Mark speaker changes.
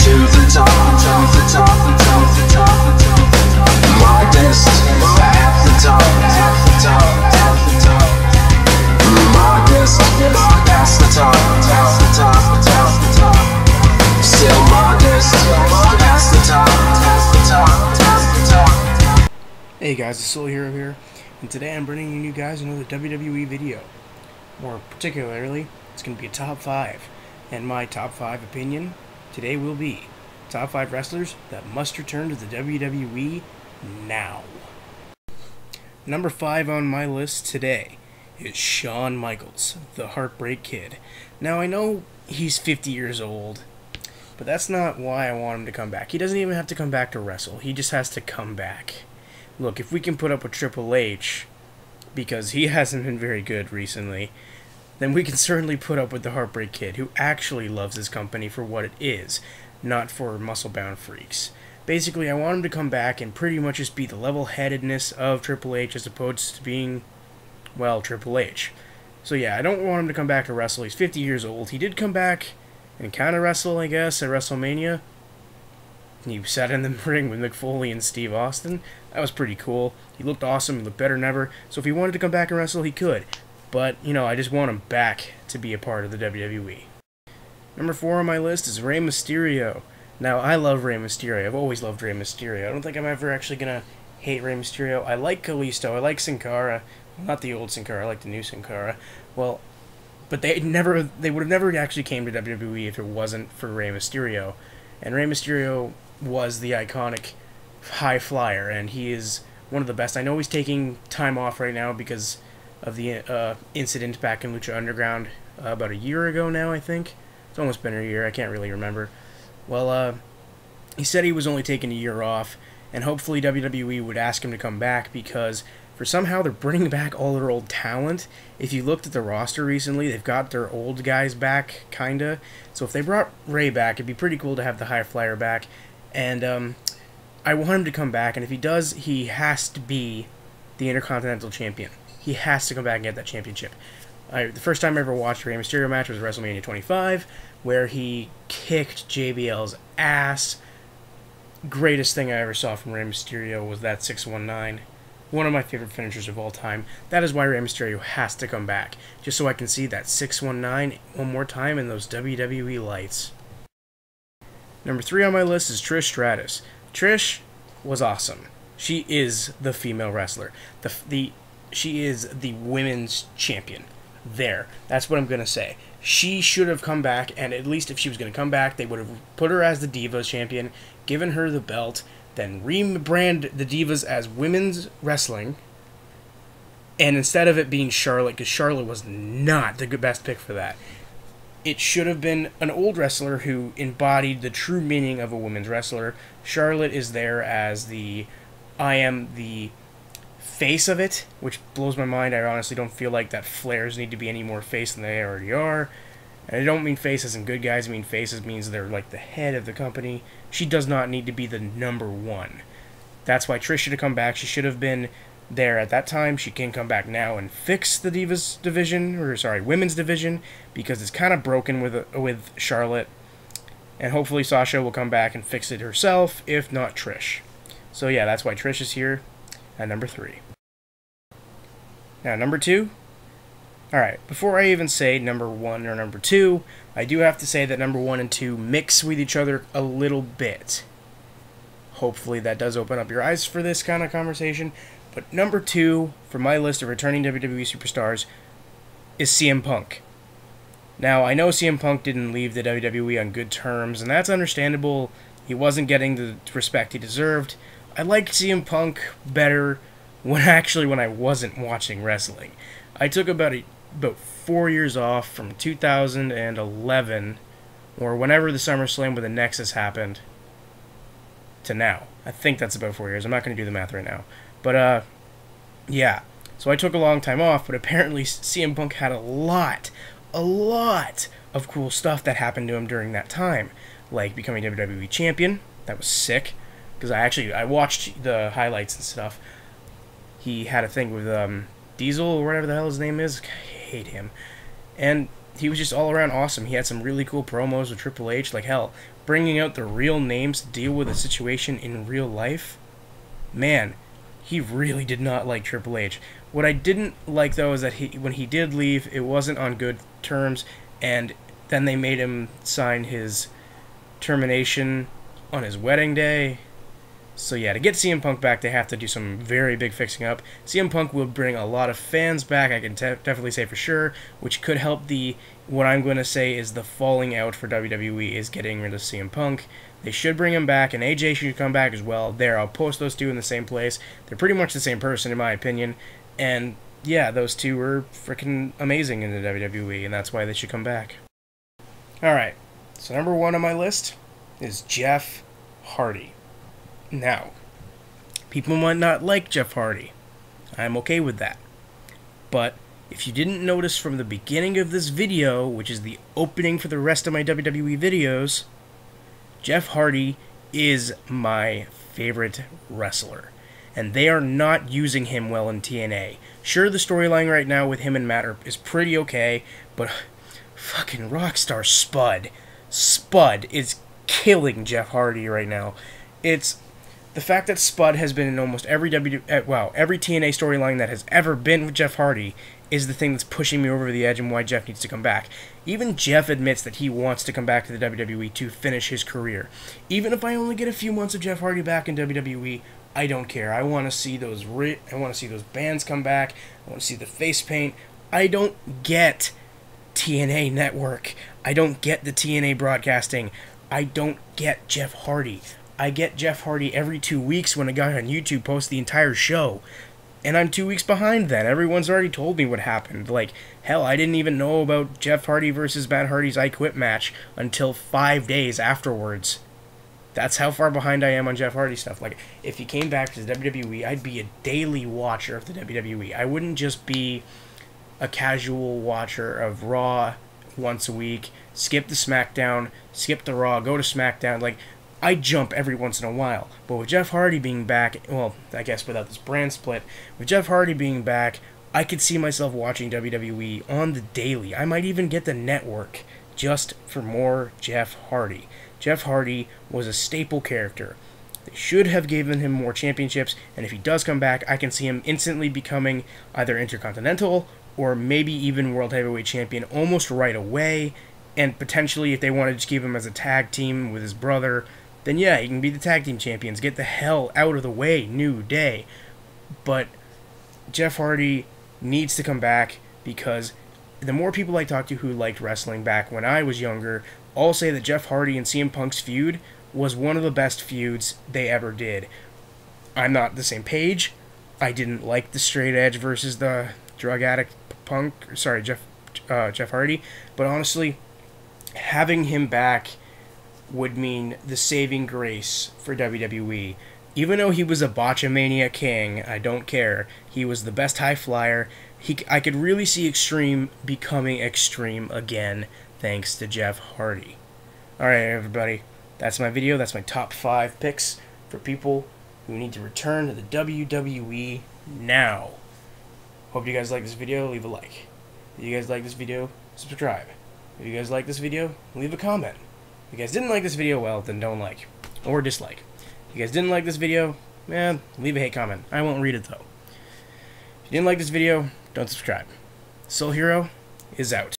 Speaker 1: to the top, to the top, to the top, my best at the top, at the top, at the top, my best at the top, at the top, at the top, still my best at the top, at the top, at the top.
Speaker 2: Hey guys, it's Soul Hero here, and today I'm bringing you guys another WWE video. More particularly, it's going to be a top 5, and my top 5 opinion today will be top 5 wrestlers that must return to the WWE now. Number 5 on my list today is Shawn Michaels, the Heartbreak Kid. Now I know he's 50 years old, but that's not why I want him to come back. He doesn't even have to come back to wrestle, he just has to come back. Look, if we can put up with Triple H, because he hasn't been very good recently, then we can certainly put up with the Heartbreak Kid, who actually loves his company for what it is, not for muscle-bound freaks. Basically, I want him to come back and pretty much just be the level-headedness of Triple H as opposed to being, well, Triple H. So yeah, I don't want him to come back to wrestle. He's 50 years old. He did come back and kind of wrestle, I guess, at WrestleMania. He sat in the ring with Mick Foley and Steve Austin. That was pretty cool. He looked awesome. He looked better than ever. So if he wanted to come back and wrestle, he could. But, you know, I just want him back to be a part of the WWE. Number 4 on my list is Rey Mysterio. Now, I love Rey Mysterio. I've always loved Rey Mysterio. I don't think I'm ever actually going to hate Rey Mysterio. I like Kalisto. I like Sin Cara. Well, not the old Sin Cara. I like the new Sin Cara. Well, but they would have never actually came to WWE if it wasn't for Rey Mysterio. And Rey Mysterio was the iconic high flyer, and he is one of the best. I know he's taking time off right now because of the incident back in Lucha Underground about a year ago now, I think. It's almost been a year, I can't really remember. Well, he said he was only taking a year off, and hopefully WWE would ask him to come back because for somehow they're bringing back all their old talent. If you looked at the roster recently, they've got their old guys back, kinda. So if they brought Rey back, it'd be pretty cool to have the high flyer back. And I want him to come back, and if he does, he has to be the Intercontinental Champion. He has to come back and get that championship. The first time I ever watched a Rey Mysterio match was WrestleMania 25, where he kicked JBL's ass. Greatest thing I ever saw from Rey Mysterio was that 619. One of my favorite finishers of all time. That is why Rey Mysterio has to come back, just so I can see that 619 one more time in those WWE lights. Number 3 on my list is Trish Stratus. Trish was awesome. She is the female wrestler. She is the women's champion. There. That's what I'm going to say. She should have come back, and at least if she was going to come back, they would have put her as the Divas champion, given her the belt, then rebrand the Divas as women's wrestling, and instead of it being Charlotte, because Charlotte was not the best pick for that, it should have been an old wrestler who embodied the true meaning of a women's wrestler. Charlotte is there as I am the face of it, which blows my mind. I honestly don't feel like that Flairs need to be any more face than they already are. And I don't mean face as in good guys, I mean faces means they're like the head of the company. She does not need to be the number 1. That's why Trish should have come back. She should have been there at that time. She can come back now and fix the Divas division, or sorry, women's division, because it's kind of broken with Charlotte. And hopefully Sasha will come back and fix it herself, if not Trish. So yeah, that's why Trish is here at number 3. Now, number 2. Alright, before I even say number 1 or number 2, I do have to say that number 1 and 2 mix with each other a little bit. Hopefully that does open up your eyes for this kind of conversation. But number 2 for my list of returning WWE superstars is CM Punk. Now, I know CM Punk didn't leave the WWE on good terms, and that's understandable. He wasn't getting the respect he deserved. I liked CM Punk better when I wasn't watching wrestling. I took about 4 years off from 2011, or whenever the SummerSlam with the Nexus happened, to now. I think that's about 4 years. I'm not going to do the math right now. But, yeah. So I took a long time off, but apparently CM Punk had a lot of cool stuff that happened to him during that time. Like becoming WWE Champion. That was sick. Because I watched the highlights and stuff. He had a thing with Diesel, or whatever the hell his name is. I hate him. And he was just all around awesome. He had some really cool promos with Triple H. Like, hell, bringing out the real names to deal with a situation in real life, man, he really did not like Triple H. What I didn't like, though, is that when he did leave, it wasn't on good terms, and then they made him sign his termination on his wedding day. So yeah, to get CM Punk back, they have to do some very big fixing up. CM Punk will bring a lot of fans back, I can definitely say for sure, which could help what I'm going to say is the falling out for WWE is getting rid of CM Punk. They should bring him back, and AJ should come back as well. There, I'll post those two in the same place. They're pretty much the same person, in my opinion. And yeah, those two were freaking amazing in the WWE, and that's why they should come back. Alright, so number 1 on my list is Jeff Hardy. Now, people might not like Jeff Hardy. I'm okay with that. But if you didn't notice from the beginning of this video, which is the opening for the rest of my WWE videos, Jeff Hardy is my favorite wrestler. And they are not using him well in TNA. Sure, the storyline right now with him and Matt is pretty okay, but fucking Rockstar Spud is killing Jeff Hardy right now. It's the fact that Spud has been in almost every every TNA storyline that has ever been with Jeff Hardy is the thing that's pushing me over the edge and why Jeff needs to come back. Even Jeff admits that he wants to come back to the WWE to finish his career. Even if I only get a few months of Jeff Hardy back in WWE, I don't care. I want to see those bands come back. I want to see the face paint. I don't get TNA Network. I don't get the TNA broadcasting. I don't get Jeff Hardy. I get Jeff Hardy every 2 weeks when a guy on YouTube posts the entire show. And I'm 2 weeks behind then. Everyone's already told me what happened. Like, hell, I didn't even know about Jeff Hardy versus Matt Hardy's I Quit match until 5 days afterwards. That's how far behind I am on Jeff Hardy stuff. Like, if he came back to the WWE, I'd be a daily watcher of the WWE. I wouldn't just be a casual watcher of Raw once a week, skip the SmackDown, skip the Raw, go to SmackDown. Like, I jump every once in a while. But with Jeff Hardy being back, well, I guess without this brand split, with Jeff Hardy being back, I could see myself watching WWE on the daily. I might even get the network just for more Jeff Hardy. Jeff Hardy was a staple character. They should have given him more championships, and if he does come back, I can see him instantly becoming either Intercontinental or maybe even World Heavyweight Champion almost right away, and potentially if they wanted to just keep him as a tag team with his brother, then yeah, he can be the tag team champions. Get the hell out of the way, New Day. But Jeff Hardy needs to come back because the more people I talk to who liked wrestling back when I was younger all say that Jeff Hardy and CM Punk's feud was one of the best feuds they ever did. I'm not the same page. I didn't like the straight edge versus the drug addict Jeff Hardy. But honestly, having him back would mean the saving grace for WWE. Even though he was a botchamania king, I don't care. He was the best high flyer. I could really see Extreme becoming Extreme again, thanks to Jeff Hardy. Alright, everybody. That's my video. That's my top 5 picks for people who need to return to the WWE now. Hope you guys like this video. Leave a like. If you guys like this video, subscribe. If you guys like this video, leave a comment. If you guys didn't like this video, well, then don't like. Or dislike. If you guys didn't like this video, man, leave a hate comment. I won't read it, though. If you didn't like this video, don't subscribe. Soul Hero is out.